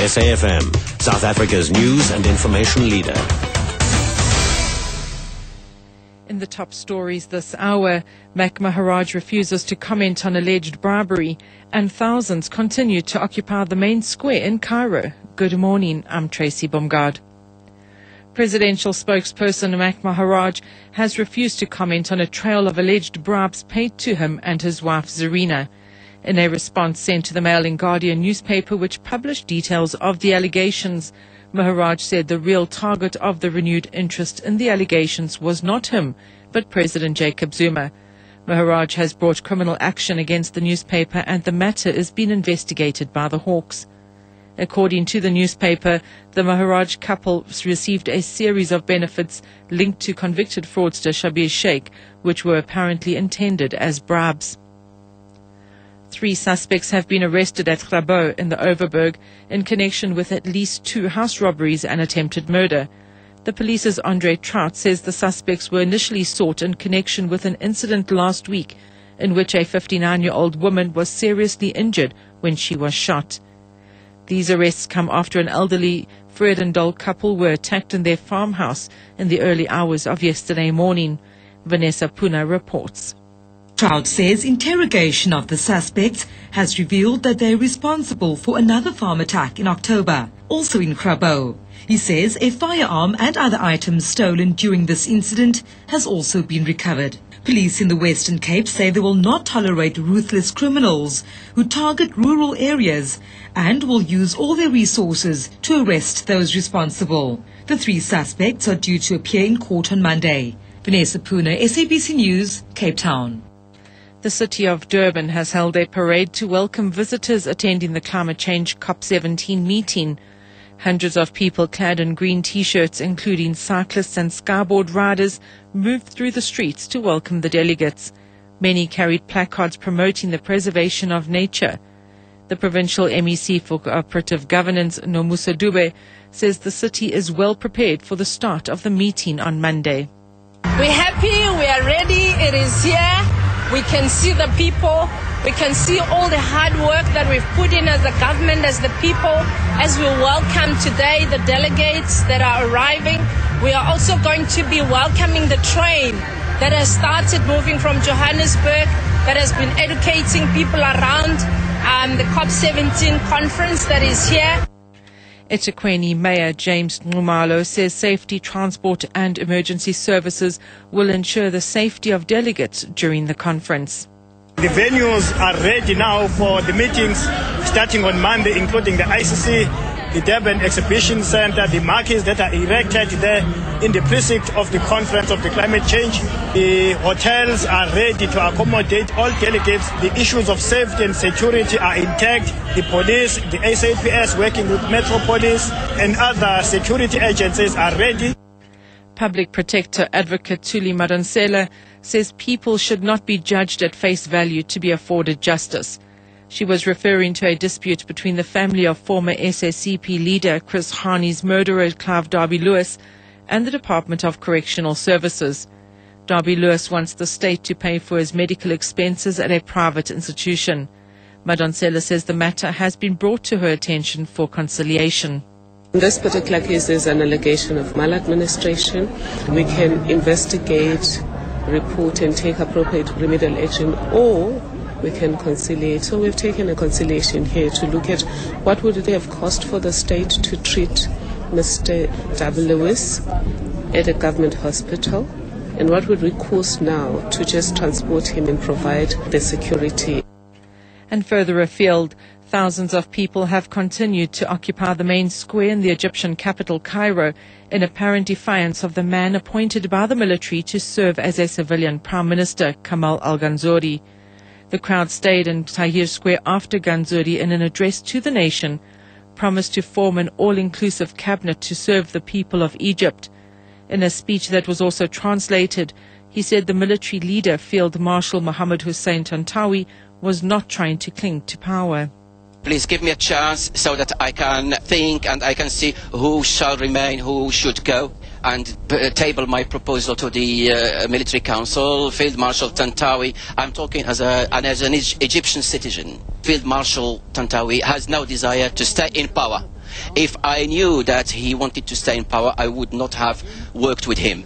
SAFM, South Africa's news and information leader. In the top stories this hour, Mac Maharaj refuses to comment on alleged bribery, and thousands continue to occupy the main square in Cairo. Good morning, I'm Tracy Bumgard. Presidential spokesperson Mac Maharaj has refused to comment on a trail of alleged bribes paid to him and his wife Zarina. In a response sent to the Mail and Guardian newspaper, which published details of the allegations, Maharaj said the real target of the renewed interest in the allegations was not him, but President Jacob Zuma. Maharaj has brought criminal action against the newspaper, and the matter is being investigated by the Hawks. According to the newspaper, the Maharaj couple received a series of benefits linked to convicted fraudster Shabir Sheikh, which were apparently intended as bribes. 3 suspects have been arrested at Grabo in the Overberg in connection with at least 2 house robberies and attempted murder. The police's Andre Trout says the suspects were initially sought in connection with an incident last week in which a 59-year-old woman was seriously injured when she was shot. These arrests come after an elderly Vredendal couple were attacked in their farmhouse in the early hours of yesterday morning. Vanessa Puna reports. Trout says interrogation of the suspects has revealed that they are responsible for another farm attack in October, also in Grabo. He says a firearm and other items stolen during this incident has also been recovered. Police in the Western Cape say they will not tolerate ruthless criminals who target rural areas and will use all their resources to arrest those responsible. The 3 suspects are due to appear in court on Monday. Vanessa Puna, SABC News, Cape Town. The city of Durban has held a parade to welcome visitors attending the climate change COP17 meeting. Hundreds of people clad in green T-shirts, including cyclists and skyboard riders, moved through the streets to welcome the delegates. Many carried placards promoting the preservation of nature. The provincial MEC for Cooperative Governance, Nomusa Dube, says the city is well prepared for the start of the meeting on Monday. We're happy, we are ready, it is here. We can see the people, we can see all the hard work that we've put in as the government, as the people, as we welcome today the delegates that are arriving. We are also going to be welcoming the train that has started moving from Johannesburg, that has been educating people around the COP17 conference that is here. eThekwini Mayor James Nxumalo says safety, transport and emergency services will ensure the safety of delegates during the conference. The venues are ready now for the meetings starting on Monday, including the ICC, the Durban Exhibition Center, the marquees that are erected there in the precinct of the conference of the climate change. The hotels are ready to accommodate all delegates. The issues of safety and security are intact. The police, the SAPS working with Metropolis and other security agencies are ready. Public Protector Advocate Thuli Madonsela says people should not be judged at face value to be afforded justice. She was referring to a dispute between the family of former SSCP leader Chris Hani's murderer Clive Darby-Lewis and the Department of Correctional Services. Darby-Lewis wants the state to pay for his medical expenses at a private institution. Madonsela says the matter has been brought to her attention for conciliation. In this particular case, there's an allegation of maladministration. We can investigate, report and take appropriate remedial action, or we can conciliate. So we've taken a conciliation here to look at what would it have cost for the state to treat Mr. Darby-Lewis at a government hospital, and what would it cost now to just transport him and provide the security. And further afield, thousands of people have continued to occupy the main square in the Egyptian capital, Cairo, in apparent defiance of the man appointed by the military to serve as a civilian Prime Minister, Kamal al-Ganzouri. The crowd stayed in Tahrir Square after Ganzouri, in an address to the nation, promised to form an all-inclusive cabinet to serve the people of Egypt. In a speech that was also translated, he said the military leader, Field Marshal Mohammed Hussein Tantawi, was not trying to cling to power. Please give me a chance so that I can think and I can see who shall remain, who should go, and table my proposal to the military council. Field Marshal Tantawi, I'm talking as an Egyptian citizen. Field Marshal Tantawi has no desire to stay in power. If I knew that he wanted to stay in power, I would not have worked with him.